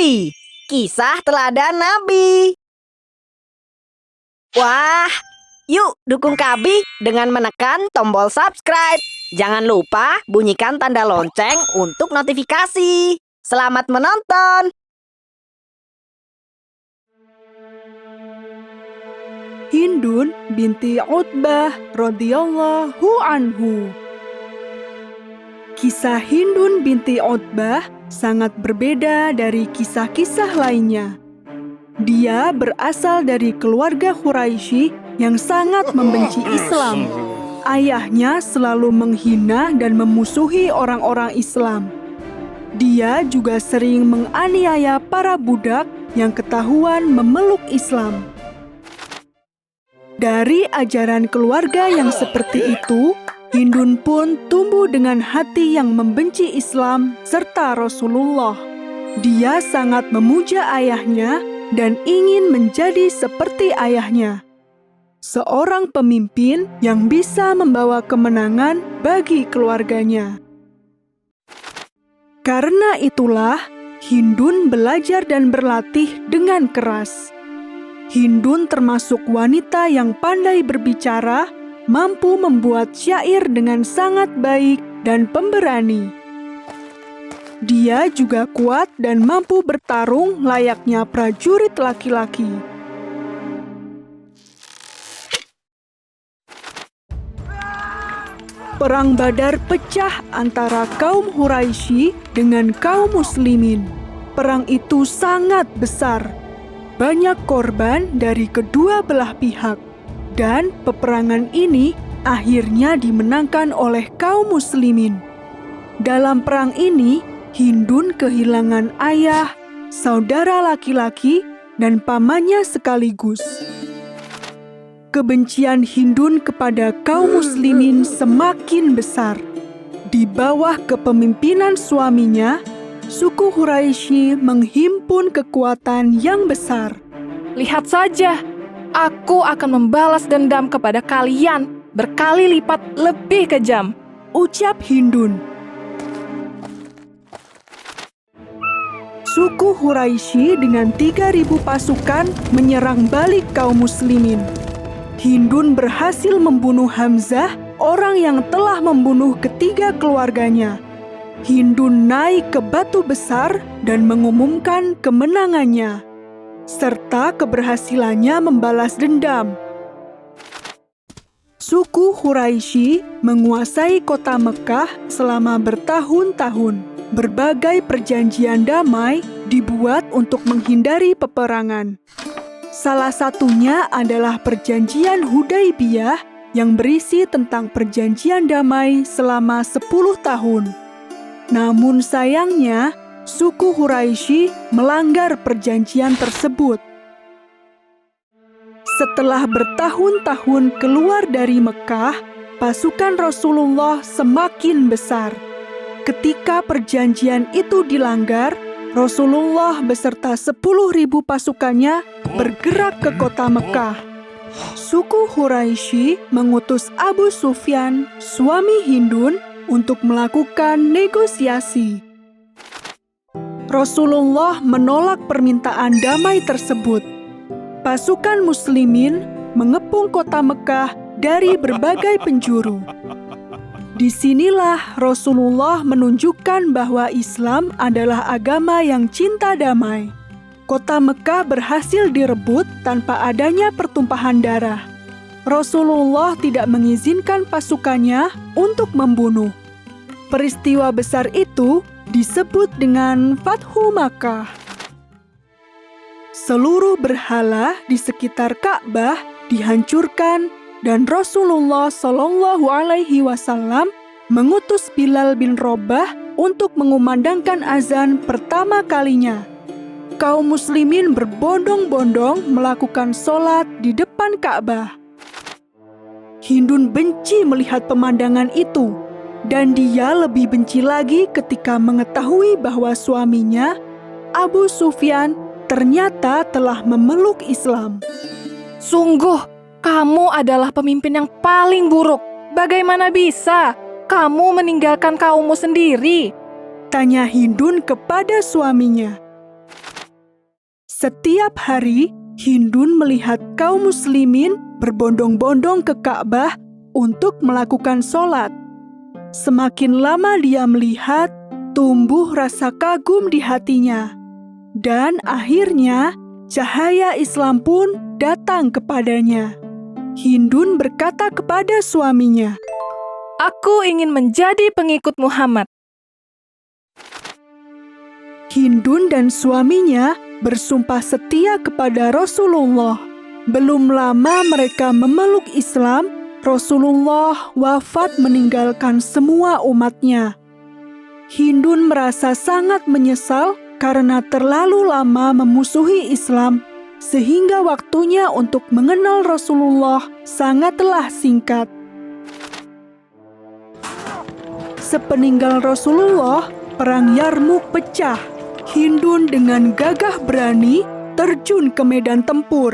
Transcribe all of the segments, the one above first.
Kabi, kisah teladan Nabi. Wah, yuk dukung Kabi dengan menekan tombol subscribe. Jangan lupa bunyikan tanda lonceng untuk notifikasi. Selamat menonton. Hindun binti Utbah radhiyallahu anhu. Kisah Hindun binti Utbah sangat berbeda dari kisah-kisah lainnya. Dia berasal dari keluarga Quraisy yang sangat membenci Islam. Ayahnya selalu menghina dan memusuhi orang-orang Islam. Dia juga sering menganiaya para budak yang ketahuan memeluk Islam. Dari ajaran keluarga yang seperti itu, Hindun pun tumbuh dengan hati yang membenci Islam serta Rasulullah. Dia sangat memuja ayahnya dan ingin menjadi seperti ayahnya, seorang pemimpin yang bisa membawa kemenangan bagi keluarganya. Karena itulah, Hindun belajar dan berlatih dengan keras. Hindun termasuk wanita yang pandai berbicara, mampu membuat syair dengan sangat baik dan pemberani. Dia juga kuat dan mampu bertarung layaknya prajurit laki-laki. Perang Badar pecah antara kaum Quraisy dengan kaum Muslimin. Perang itu sangat besar. Banyak korban dari kedua belah pihak, dan peperangan ini akhirnya dimenangkan oleh kaum Muslimin. Dalam perang ini, Hindun kehilangan ayah, saudara laki-laki, dan pamannya sekaligus. Kebencian Hindun kepada kaum Muslimin semakin besar. Di bawah kepemimpinan suaminya, suku Quraisy menghimpun kekuatan yang besar. Lihat saja, aku akan membalas dendam kepada kalian berkali lipat lebih kejam, ucap Hindun. Suku Quraisy dengan 3.000 pasukan menyerang balik kaum Muslimin. Hindun berhasil membunuh Hamzah, orang yang telah membunuh ketiga keluarganya. Hindun naik ke batu besar dan mengumumkan kemenangannya, serta keberhasilannya membalas dendam. Suku Quraisy menguasai kota Mekah selama bertahun-tahun. Berbagai perjanjian damai dibuat untuk menghindari peperangan. Salah satunya adalah perjanjian Hudaibiyah yang berisi tentang perjanjian damai selama 10 tahun. Namun sayangnya, suku Quraisy melanggar perjanjian tersebut. Setelah bertahun-tahun keluar dari Mekah, pasukan Rasulullah semakin besar. Ketika perjanjian itu dilanggar, Rasulullah beserta 10.000 pasukannya bergerak ke kota Mekah. Suku Quraisy mengutus Abu Sufyan, suami Hindun, untuk melakukan negosiasi. Rasulullah menolak permintaan damai tersebut. Pasukan Muslimin mengepung kota Mekah dari berbagai penjuru. Disinilah Rasulullah menunjukkan bahwa Islam adalah agama yang cinta damai. Kota Mekah berhasil direbut tanpa adanya pertumpahan darah. Rasulullah tidak mengizinkan pasukannya untuk membunuh. Peristiwa besar itu disebut dengan Fathu Makkah. Seluruh berhala di sekitar Ka'bah dihancurkan dan Rasulullah Shallallahu Alaihi Wasallam mengutus Bilal bin Rabah untuk mengumandangkan azan pertama kalinya. Kaum muslimin berbondong-bondong melakukan sholat di depan Ka'bah. Hindun benci melihat pemandangan itu, dan dia lebih benci lagi ketika mengetahui bahwa suaminya, Abu Sufyan, ternyata telah memeluk Islam. Sungguh, kamu adalah pemimpin yang paling buruk. Bagaimana bisa kamu meninggalkan kaummu sendiri? Tanya Hindun kepada suaminya. Setiap hari, Hindun melihat kaum muslimin berbondong-bondong ke Ka'bah untuk melakukan sholat. Semakin lama dia melihat, tumbuh rasa kagum di hatinya. Dan akhirnya, cahaya Islam pun datang kepadanya. Hindun berkata kepada suaminya, Aku ingin menjadi pengikut Muhammad. Hindun dan suaminya bersumpah setia kepada Rasulullah. Belum lama mereka memeluk Islam, Rasulullah wafat meninggalkan semua umatnya. Hindun merasa sangat menyesal karena terlalu lama memusuhi Islam, sehingga waktunya untuk mengenal Rasulullah sangatlah singkat. Sepeninggal Rasulullah, perang Yarmuk pecah. Hindun dengan gagah berani terjun ke medan tempur.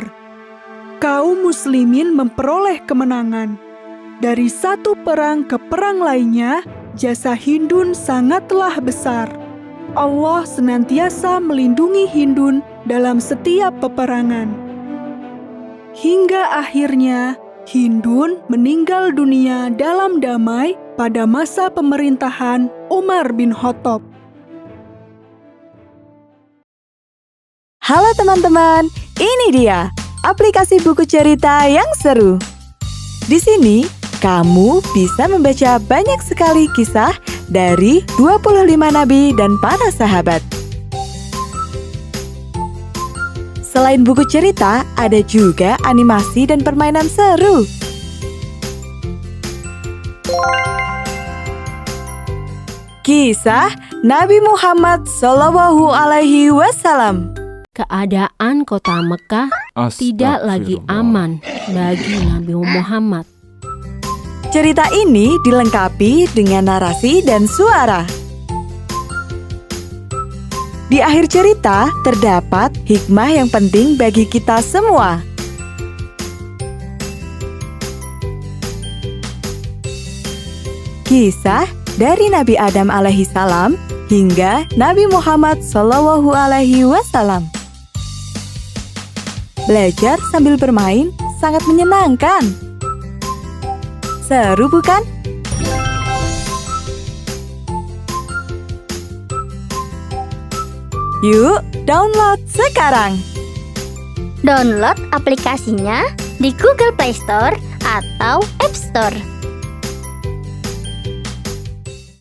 Kaum muslimin memperoleh kemenangan. Dari satu perang ke perang lainnya, jasa Hindun sangatlah besar. Allah senantiasa melindungi Hindun dalam setiap peperangan. Hingga akhirnya, Hindun meninggal dunia dalam damai pada masa pemerintahan Umar bin Khattab. Halo teman-teman, ini dia aplikasi buku cerita yang seru. Di sini, kamu bisa membaca banyak sekali kisah dari 25 nabi dan para sahabat. Selain buku cerita, ada juga animasi dan permainan seru. Kisah Nabi Muhammad SAW. Keadaan kota Mekah tidak lagi aman bagi Nabi Muhammad. Cerita ini dilengkapi dengan narasi dan suara. Di akhir cerita terdapat hikmah yang penting bagi kita semua. Kisah dari Nabi Adam alaihissalam hingga Nabi Muhammad SAW. Belajar sambil bermain sangat menyenangkan. Seru bukan? Yuk, download sekarang. Download aplikasinya di Google Play Store atau App Store.